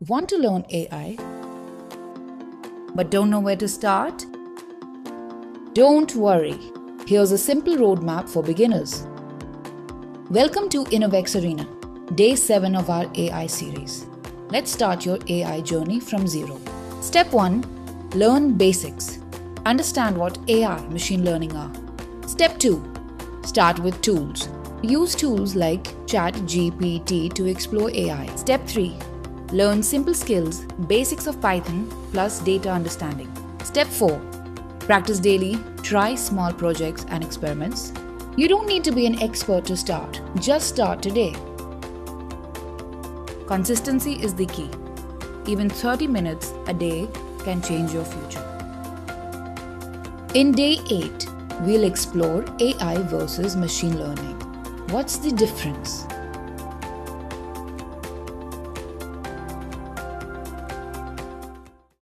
Want to learn AI but don't know where to start? Don't worry. Here's a simple roadmap for beginners. Welcome to Innovex Arena, day 7 of our AI series. Let's start your AI journey from zero. Step 1. Learn basics. Understand what AI machine learning are. Step 2. Start with tools. Use tools like ChatGPT to explore AI. Step 3. Learn simple skills, basics of Python plus data understanding. Step 4. Practice daily, try small projects and experiments. You don't need to be an expert to start, just start today. Consistency is the key. Even 30 minutes a day can change your future. In day 8, we'll explore AI versus machine learning. What's the difference?